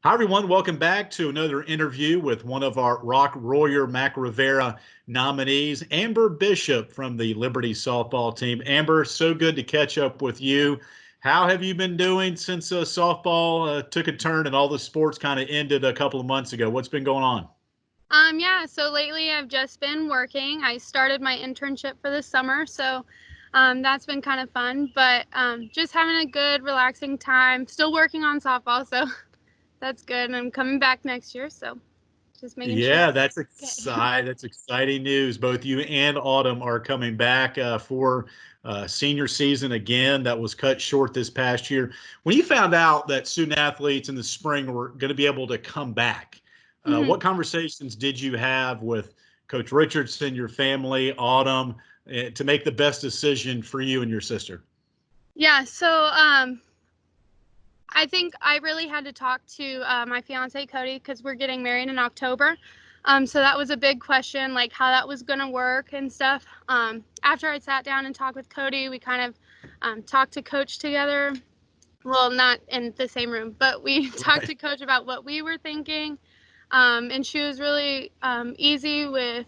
Hi, everyone. Welcome back to another interview with one of our Rock Royer Mac Rivera nominees, Amber Bishop from the Liberty softball team. Amber, so good to catch up with you. How have you been doing since softball took a turn and all the sports kind of ended a couple of months ago? What's been going on? Yeah, so lately I've just been working. I started my internship for the summer, so that's been kind of fun, but just having a good, relaxing time. Still working on softball, so that's good. And I'm coming back next year, so just making sure Yeah, it's that's okay. exciting. That's exciting news. Both you and Autumn are coming back for senior season again. That was cut short this past year. When you found out that student athletes in the spring were going to be able to come back, hmm what conversations did you have with Coach Richardson, your family, Autumn, to make the best decision for you and your sister? Yeah, so I think I really had to talk to my fiance Cody because we're getting married in October. So that was a big question, like how that was going to work and stuff. After I sat down and talked with Cody, we kind of talked to Coach together. Well, not in the same room, but we talked Right. to Coach about what we were thinking. And she was really easy with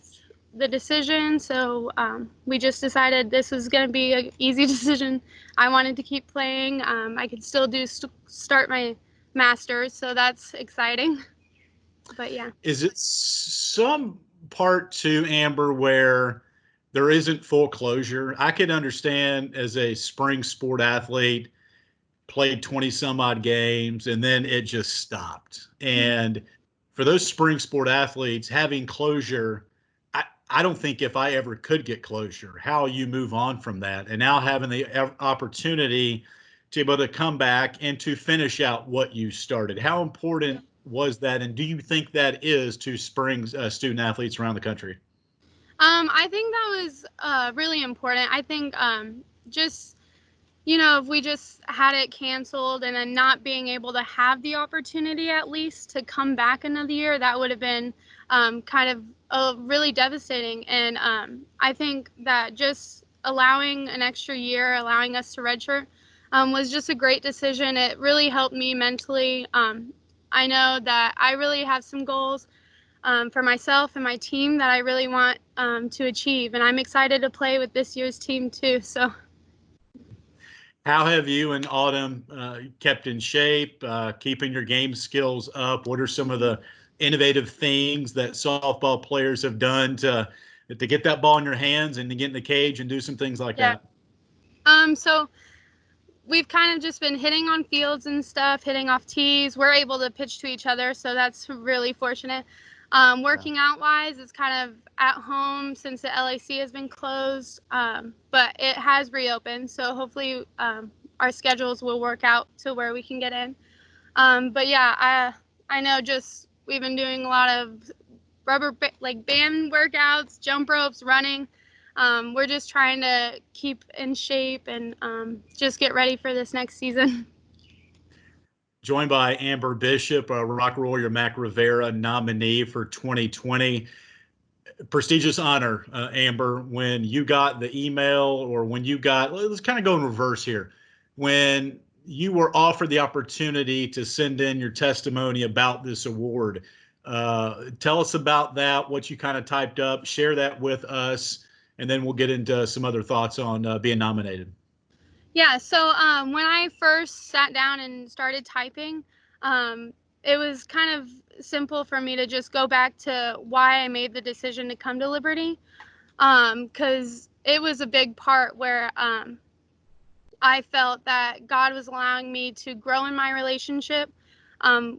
the decision. So we just decided this was going to be an easy decision. I wanted to keep playing. I could still start my master's, so that's exciting. But yeah. Is it some part to Amber where there isn't full closure? I could understand as a spring sport athlete, played 20 some odd games and then it just stopped. And for those spring sport athletes, having closure, I don't think if I ever could get closure, how you move on from that. And now having the opportunity to be able to come back and to finish out what you started. How Yeah. important was that? And do you think that is to spring student athletes around the country? I think that was really important. I think just if we just had it canceled and then not being able to have the opportunity at least to come back another year, that would have been kind of really devastating. And I think that just allowing an extra year, allowing us to redshirt, was just a great decision. It really helped me mentally. I know that I really have some goals for myself and my team that I really want to achieve, and I'm excited to play with this year's team too. So. How have you and Autumn kept in shape, keeping your game skills up? What are some of the innovative things that softball players have done to get that ball in your hands and to get in the cage and do some things like Yeah. that? So we've kind of just been hitting on fields and stuff, hitting off tees. We're able to pitch to each other, so that's really fortunate. Yeah. Working out wise, it's kind of at home since the LAC has been closed, but it has reopened. So hopefully our schedules will work out to where we can get in. But yeah, I know just we've been doing a lot of like band workouts, jump ropes, running. We're just trying to keep in shape and just get ready for this next season. Joined by Amber Bishop, a Rock Royer Mac Rivera nominee for 2020. Prestigious honor, Amber, when you got the email or when you got, let's kind of go in reverse here. When you were offered the opportunity to send in your testimony about this award, tell us about that, what you kind of typed up, share that with us, and then we'll get into some other thoughts on being nominated. Yeah, so when I first sat down and started typing, um, it was kind of simple for me to just go back to why I made the decision to come to Liberty, because it was a big part where I felt that God was allowing me to grow in my relationship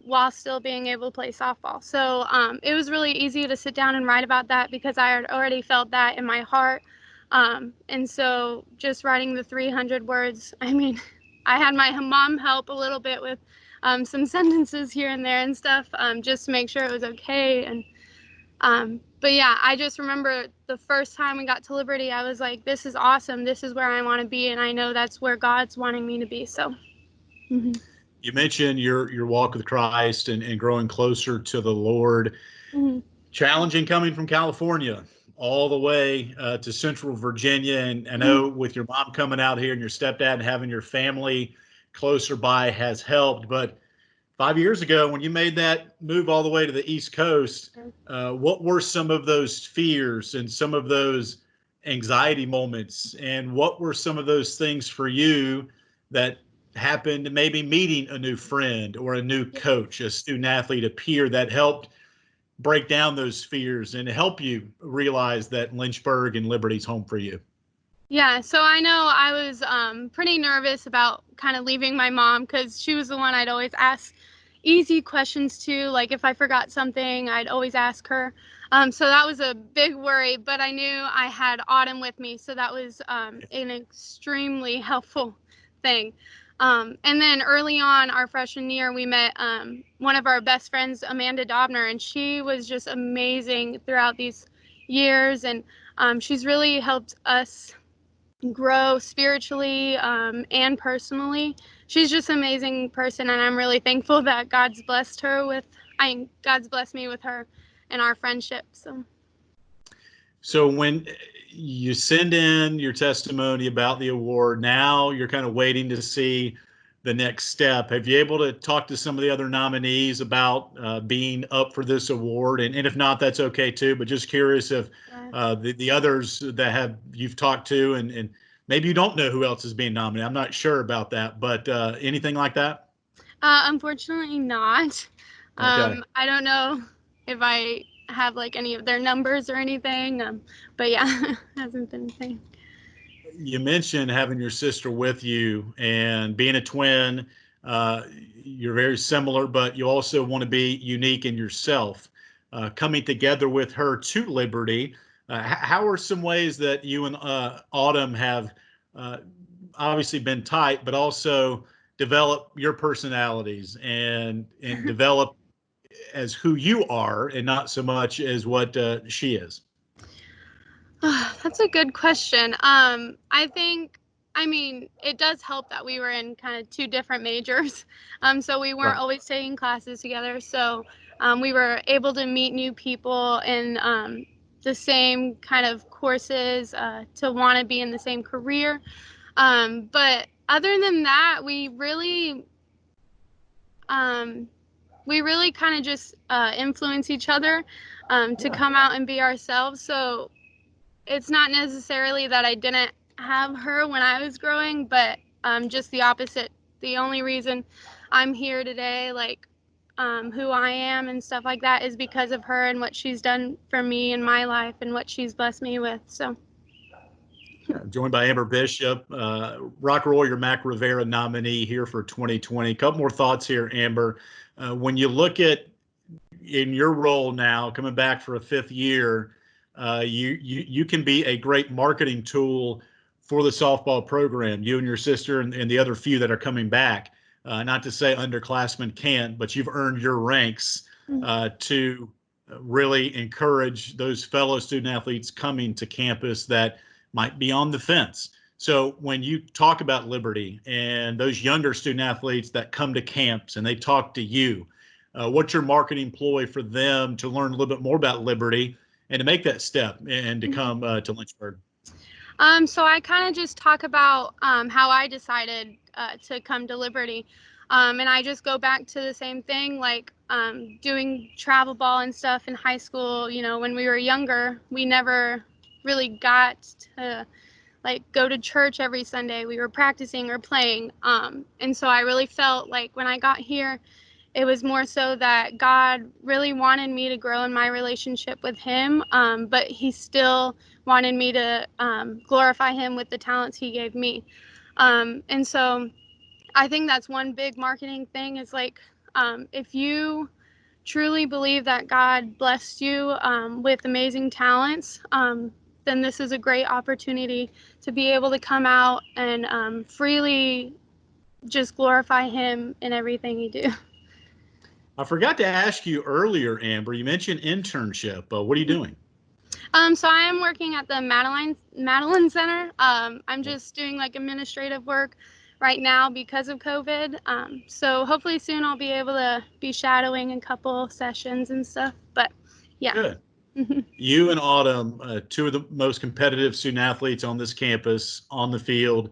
while still being able to play softball. So it was really easy to sit down and write about that because I had already felt that in my heart. And so just writing the 300 words, I mean, I had my mom help a little bit with some sentences here and there and stuff, just to make sure it was okay. And but yeah, I just remember the first time we got to Liberty, I was like, this is awesome. This is where I want to be. And I know that's where God's wanting me to be. So, hmm You mentioned your walk with Christ and growing closer to the Lord. hmm Challenging coming from California all the way to Central Virginia. And I hmm know with your mom coming out here and your stepdad and having your family closer by has helped. But 5 years ago, when you made that move all the way to the East Coast, what were some of those fears and some of those anxiety moments? And what were some of those things for you that happened, maybe meeting a new friend or a new coach, a student athlete, a peer that helped break down those fears and help you realize that Lynchburg and Liberty's home for you? Yeah, so I know I was pretty nervous about kind of leaving my mom because she was the one I'd always ask easy questions to. Like if I forgot something, I'd always ask her. So that was a big worry, but I knew I had Autumn with me, so that was an extremely helpful thing. And then early on, our freshman year, we met one of our best friends, Amanda Dobner, and she was just amazing throughout these years, and she's really helped us grow spiritually and personally. She's just an amazing person, and I'm really thankful that God's blessed her with. God's blessed me with her and our friendship. So when you send in your testimony about the award, now you're kind of waiting to see the next step. Have you able to talk to some of the other nominees about being up for this award? And if not, that's okay too. But just curious if the others that have you've talked to, and maybe you don't know who else is being nominated. I'm not sure about that, but anything like that? Unfortunately, not. Okay. I don't know if I have like any of their numbers or anything. But yeah, hasn't been a thing. You mentioned having your sister with you and being a twin. Uh, you're very similar, but you also want to be unique in yourself. Coming together with her to Liberty, how are some ways that you and Autumn have uh, obviously been tight, but also develop your personalities and develop as who you are, and not so much as what she is? That's a good question. I think, I mean, it does help that we were in kind of two different majors. So we weren't Right. always taking classes together. So we were able to meet new people in the same kind of courses to want to be in the same career. But other than that, we really kind of just influence each other to come out and be ourselves. So it's not necessarily that I didn't have her when I was growing, but just the opposite. The only reason I'm here today, like who I am and stuff like that, is because of her and what she's done for me in my life and what she's blessed me with. So, Joined by Amber Bishop, Rock Royer Mac Rivera nominee here for 2020. A couple more thoughts here, Amber. When you look at in your role now, coming back for a fifth year, you can be a great marketing tool for the softball program. You and your sister and the other few that are coming back. Not to say underclassmen can't, but you've earned your ranks to really encourage those fellow student athletes coming to campus that might be on the fence. So when you talk about Liberty and those younger student athletes that come to camps and they talk to you, what's your marketing ploy for them to learn a little bit more about Liberty and to make that step and to come to Lynchburg? So I kind of just talk about how I decided to come to Liberty. And I just go back to the same thing, like doing travel ball and stuff in high school. You know, when we were younger, we never really got to like go to church every Sunday. We were practicing or playing. And so I really felt like when I got here, it was more so that God really wanted me to grow in my relationship with Him, but He still wanted me to glorify Him with the talents He gave me. And so I think that's one big marketing thing is like if you truly believe that God blessed you with amazing talents, then this is a great opportunity to be able to come out and freely just glorify Him in everything you do. I forgot to ask you earlier, Amber. You mentioned internship. What are you doing? So I am working at the Madeline Center. I'm just doing like administrative work right now because of COVID. So hopefully soon I'll be able to be shadowing a couple sessions and stuff. But yeah. Good. You and Autumn, two of the most competitive student athletes on this campus, on the field,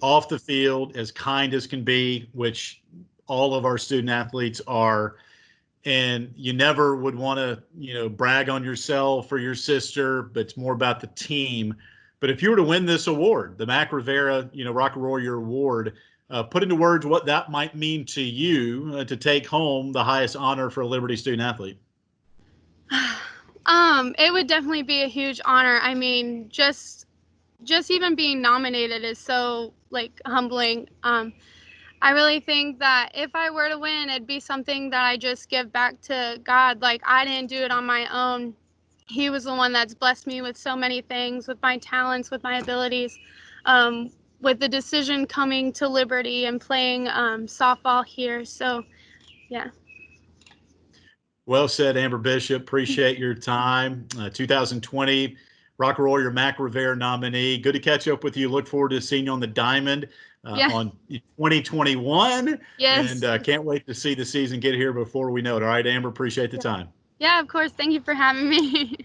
off the field, as kind as can be, which all of our student athletes are. And you never would want to, brag on yourself or your sister, but it's more about the team. But if you were to win this award, the Mac Rivera, Rocket Warrior Award, put into words what that might mean to you to take home the highest honor for a Liberty student athlete. It would definitely be a huge honor. I mean, just even being nominated is so like humbling. I really think that if I were to win, it'd be something that I just give back to God. Like, I didn't do it on my own. He was the one that's blessed me with so many things, with my talents, with my abilities, with the decision coming to Liberty and playing softball here. So, yeah. Well said, Amber Bishop. Appreciate your time. 2020 Rock Warrior Mac Rivera nominee. Good to catch up with you. Look forward to seeing you on the diamond Yeah. on 2021. Yes. And can't wait to see the season get here before we know it. All right, Amber, appreciate the Yeah. time. Yeah, of course. Thank you for having me.